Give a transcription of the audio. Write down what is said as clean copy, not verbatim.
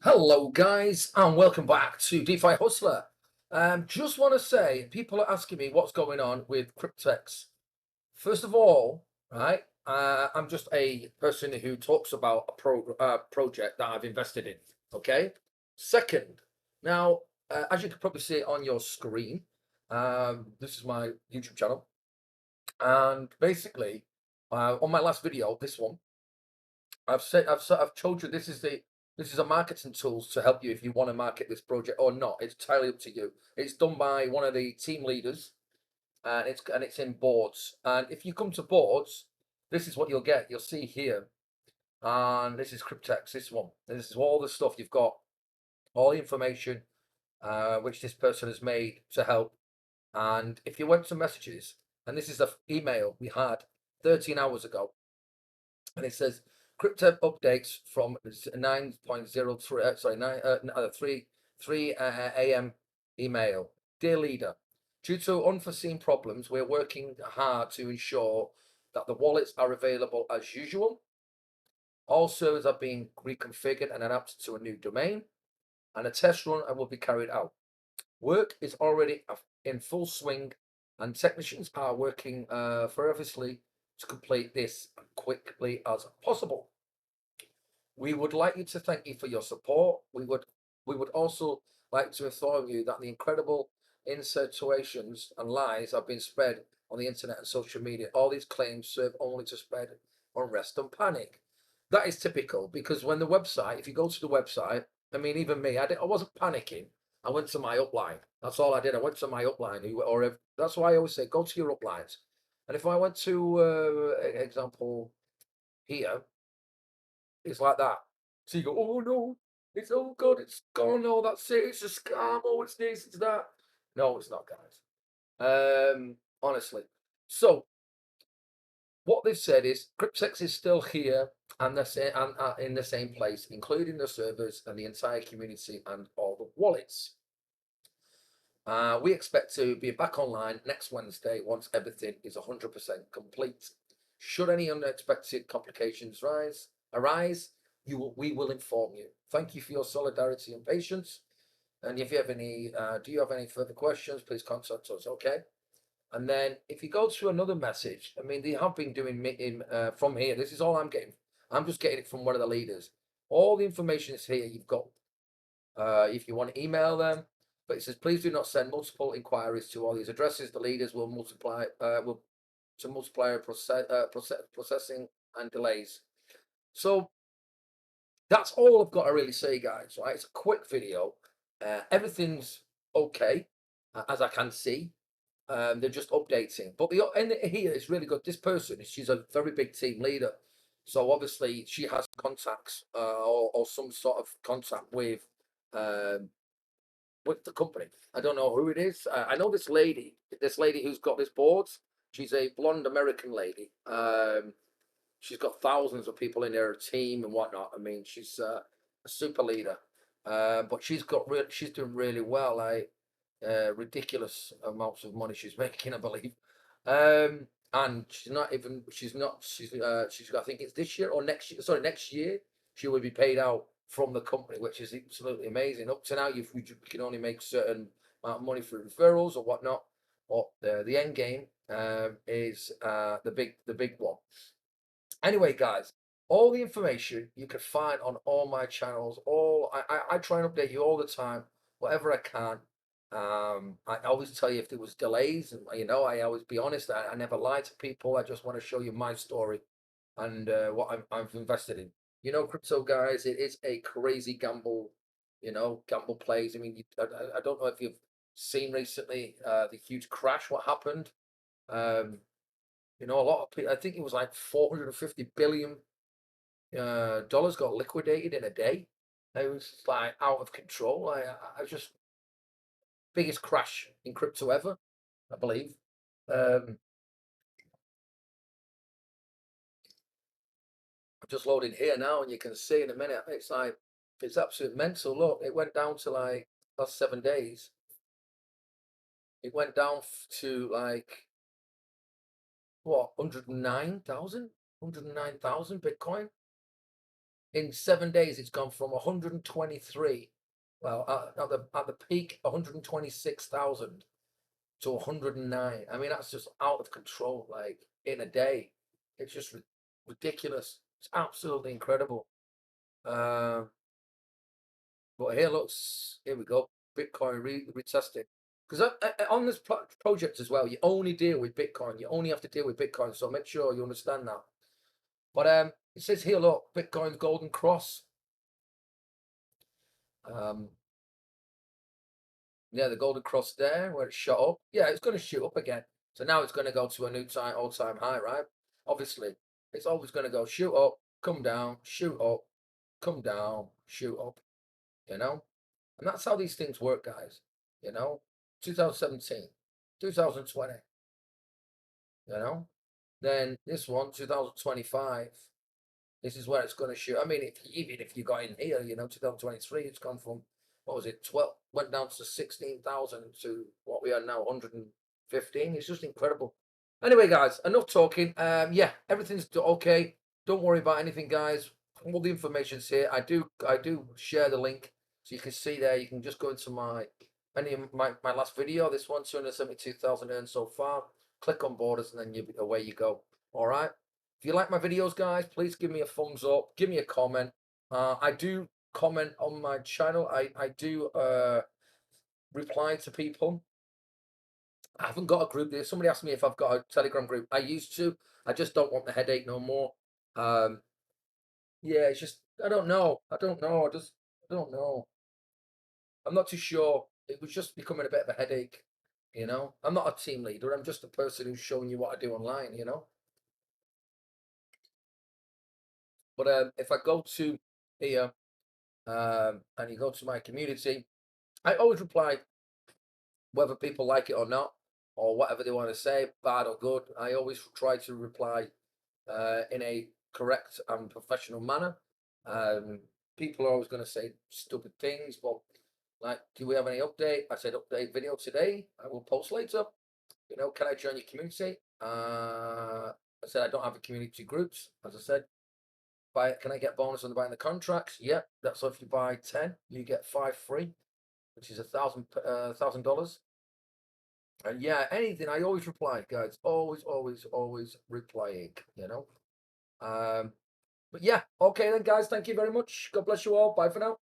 Hello, guys, and welcome back to DeFi Hustler. Just want to say, people are asking me what's going on with Cryptex. First of all, right, I'm just a person who talks about a project that I've invested in. Okay. Second, now, as you can probably see on your screen, this is my YouTube channel, and basically, on my last video, this one. I've told you this is a marketing tools to help you if you want to market this project or not. It's entirely up to you. It's done by one of the team leaders, and it's in boards. And if you come to boards, this is what you'll get. You'll see here, and this is Cryptex. This one. This is all the stuff you've got, all the information which this person has made to help. And if you went to messages, and this is the email we had 13 hours ago, and it says crypto updates from 9.03 sorry 9 3 a.m. email. Dear leader, due to unforeseen problems, we're working hard to ensure that the wallets are available as usual. All servers are being reconfigured and adapted to a new domain, and a test run will be carried out. Work is already in full swing, and technicians are working ferociously to complete this as quickly as possible. We would like you to thank you for your support. We would also like to inform you that the incredible insinuations and lies have been spread on the internet and social media. All these claims serve only to spread unrest and panic. That is typical because when the website, if you go to the website, I mean, even me, I wasn't panicking. I went to my upline. That's all I did. I went to my upline, that's why I always say go to your uplines. And if I went to, example here, it's like that. So you go, oh no, it's oh god, it's gone. Oh, that's it. It's a scam. Oh, it's this, it's that. No, it's not, guys. Honestly. So what they've said is Cryptex is still here and in the same place, including the servers and the entire community and all the wallets. We expect to be back online next Wednesday once everything is 100% complete. Should any unexpected complications arise, we will inform you. Thank you for your solidarity and patience. And if you have do you have any further questions, please contact us. Okay. And then if you go to another message, I mean, they have been doing from here. This is all I'm getting. I'm just getting it from one of the leaders. All the information is here. You've got if you want to email them. But it says, please do not send multiple inquiries to all these addresses. The leaders will multiply processing and delays. So that's all I've got to really say, guys. Right? It's a quick video. Everything's okay, as I can see. They're just updating. But the end here is really good. This person, she's a very big team leader. So obviously she has contacts or some sort of contact um, with the company. I don't know who it is. I know this lady who's got this board. She's a blonde American lady. She's got thousands of people in her team and whatnot. I mean, she's a super leader. But she's doing really well. Ridiculous amounts of money she's making, I believe. And she's I think it's this year or next year. Sorry, next year she will be paid out from the company, which is absolutely amazing. Up to now, you can only make certain amount of money for referrals or whatnot. But the end game is the big one. Anyway, guys, all the information you can find on all my channels. I try and update you all the time, whatever I can. I always tell you if there was delays, and I always be honest. I never lie to people. I just want to show you my story and what I've invested in. Crypto guys, it is a crazy gamble. Gamble plays. I mean, I don't know if you've seen recently the huge crash. What happened? Um, a lot of people. I think it was like 450 billion dollars got liquidated in a day. It was like out of control. I just biggest crash in crypto ever, I believe. Um, I'm just loading here now, and you can see in a minute. It's absolute mental. Look, it went down to like last 7 days. It went down to like what 109,000 Bitcoin. In 7 days, it's gone from 123. Well, at the peak, 126,000 to 109. I mean, that's just out of control. Like in a day, it's just ridiculous. It's absolutely incredible. Um, but here, looks. Here we go. Bitcoin retested. Because on this project as well, you only deal with Bitcoin. You only have to deal with Bitcoin. So make sure you understand that. But it says here, look, Bitcoin's golden cross. Um, yeah, the golden cross there where it shot up. Yeah, it's going to shoot up again. So now it's going to go to a new all-time high, right? Obviously, it's always going to go shoot up, come down, shoot up, come down, shoot up. You know, and that's how these things work, guys. You know, 2017, 2020. You know, then this one, 2025. This is where it's going to shoot. I mean, even if you got in here, 2023, it's gone from, what was it, 12, went down to 16,000 to what we are now, 115. It's just incredible. Anyway, guys, enough talking. Yeah, everything's okay. Don't worry about anything, guys. All the information's here. I do share the link, so you can see there. You can just go into my last video. This one, 272,000 earned so far. Click on borders, and then away you go. All right. If you like my videos, guys, please give me a thumbs up. Give me a comment. I do comment on my channel. I do reply to people. I haven't got a group there. Somebody asked me if I've got a Telegram group. I used to. I just don't want the headache no more. Yeah, it's just I don't know. I don't know. I don't know. I'm not too sure. It was just becoming a bit of a headache. I'm not a team leader. I'm just a person who's showing you what I do online. But if I go to here and you go to my community, I always reply whether people like it or not, or whatever they want to say, bad or good. I always try to reply in a correct and professional manner. Um, People are always going to say stupid things, but like, do we have any update? I said update video today. I will post later. Can I join your community? I said I don't have a community groups, as I said. Can I get bonus on buying the contracts? Yeah, that's if you buy 10, you get 5 free, which is $1,000. And yeah, anything, I always reply, guys. Always, always, always replying. But yeah, okay then, guys. Thank you very much. God bless you all. Bye for now.